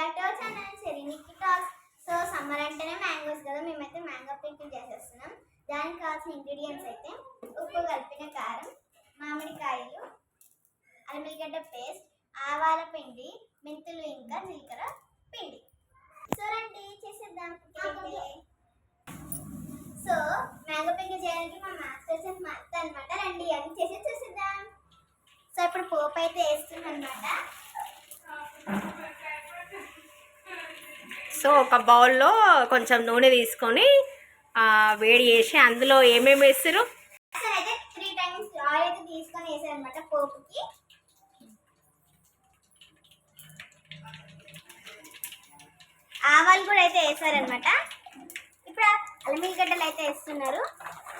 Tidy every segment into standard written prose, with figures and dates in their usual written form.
Back to our channel serenity talks. So summer అంటేనే mangoes కదా, మేమైతే మ్యాంగో పికిల్ చేసేస్తున్నాం. దానికి కావాల్సిన ఇంగ్రీడియంట్స్ అయితే ఉప్పు కలిపిన కారం, మామిడికాయలు, అల్లిగడ్డ పేస్ట్, ఆవాల పిండి, మెంతులు ఇంకా జీలకర్ర పిండి. సో రండి చేసేద్దాం. సో మ్యాంగో పికిల్ చేయడానికి మా మాస్టర్ చెఫ్ మా అత్త అనమాట. రండి అది చేసి చూసేద్దాం. సో ఇప్పుడు పోపు అయితే వేస్తుంది అనమాట. సో ఒక బౌల్లో కొంచెం నూనె తీసుకొని వేడి చేసి అందులో ఏమేమి వేస్తారు? అయితే 3 times ఆయిల్ అయితే తీసుకొని వేసారు అనమాట పోపుకి. ఆవాలు కూడా అయితే వేసారనమాట. ఇప్పుడు అల్లం గడ్డలు అయితే వేస్తున్నారు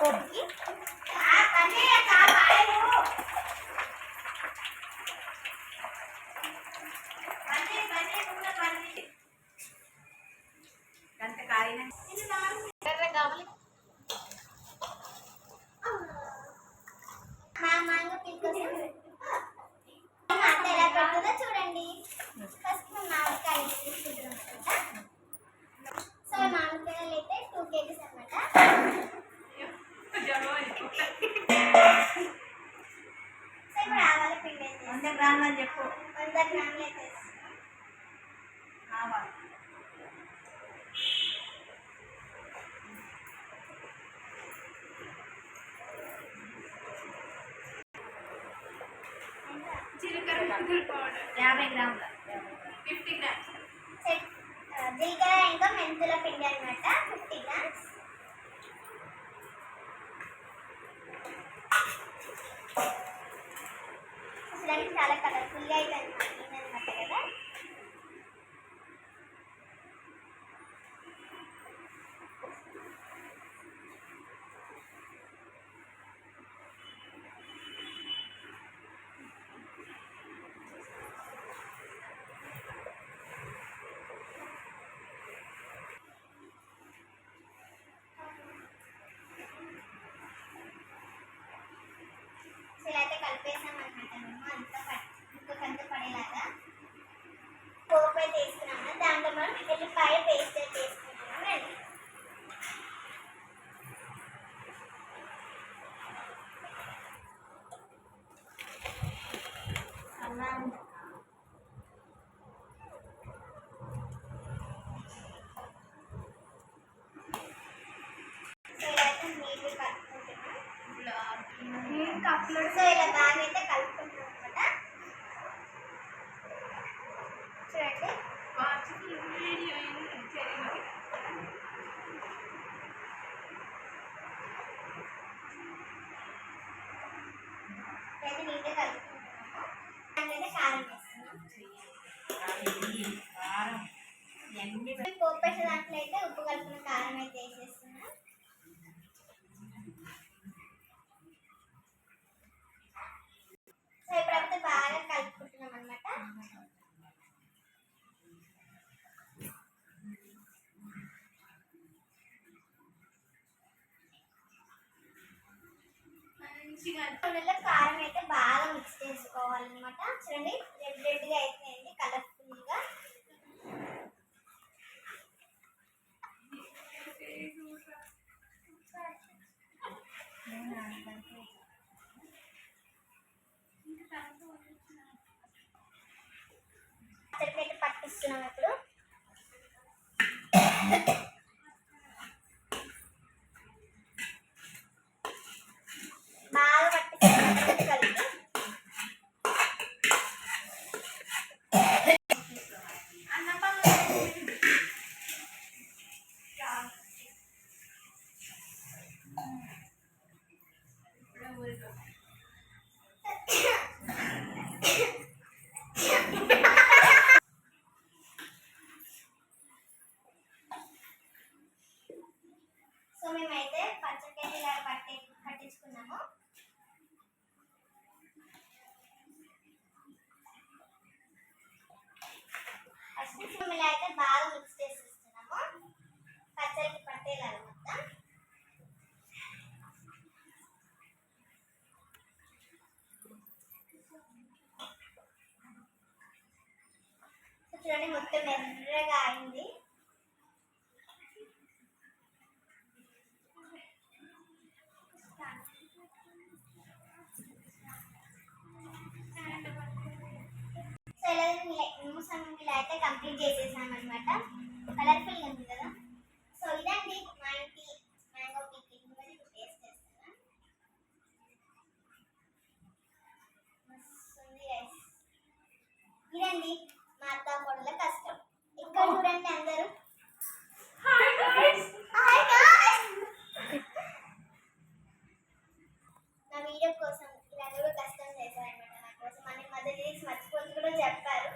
పోపుకి. మా మ్యాంగో పికిల్ ఎలా పెడుతుందో చూడండి. ఫస్ట్ మేము మామిడికాయలు తీసుకుంటున్నాం అనమాట. సో మామిడికాయలు అయితే 2 kgs అనమాట. సో ఇప్పుడు ఆవాల పిండి అయితే 100 గ్రాములు అని చెప్పు. 100 గ్రాములు అయితే ఆవాలు, జీలకర్ర 50 గ్రాములు, 50 గ్రామ్స్ జీలకర్ర ఇంకా మెంతుల పిండి అనమాట 50 grams. చూడడానికి చాలా కలర్ఫుల్గా అయితే అనమాట కదా. ఇలా అయితే కలిపేసాం అనమాట. మేము అంతా పడేలాగా పోపు అయితే వేసుకున్నాము. దాంట్లో మనం ఎల్లిపాయ పేస్ట్ అయితే వేసుకుంటున్నాం. రండి. సో ఇలా అయితే నీట్గా కలుపుకుంటున్నాం. సో ఇలా బాగా అయితే కలుపుకుంటున్నాం అనమాట. చూడండి అయితే నీట్గా కలుపుకుంటున్నాము. దాంట్లో కారం వేస్తున్నాం. పోపు పెట్టే దాంట్లో అయితే ఉప్పు కలుపుకున్న కారం అయితే వేసేస్తున్నాం. సో ఇప్పుడైతే బాగా కలుపుకుంటున్నాం అనమాట. నూనెలో కారం అయితే బాగా మిక్స్ చేసుకోవాలన్నమాట. చూడండి రెడ్గా అయిపోయింది కలర్ఫుల్గా. పచ్చడికైతే పట్టిస్తున్నాం ఇప్పుడు. బాగా పట్టిస్తున్నాం కలిపి. సో మేమైతే పచ్చడికైతే ఇలా పట్టించుకున్నాము. ఫస్ట్ ఇలా అయితే బాగా మిక్స్ చేసేస్తున్నాము పచ్చడికి పట్టేలాగా మొత్తం. చూడండి మొత్తం ఎర్రగా అయింది. సో ఇలా అయితే కంప్లీట్ చేసేసాం అనమాట. కలర్ఫుల్గా ఉంది కదా. సో ఇదండి మా ఇంటి మ్యాంగో పికిల్. మరి టేస్ట్ చేస్తాను. మస్తు ఉంది guys. ఇదండి మా అత్త కోడల కష్టం. ఇక్కడ చూడండి అందరూ. Hi guys. నా వీడియో కోసం ఇలా కూడా కష్టం చేశారనమాట. నా కోసం అని మదర్ డేస్ మర్చిపోతూ కూడా చెప్పారు.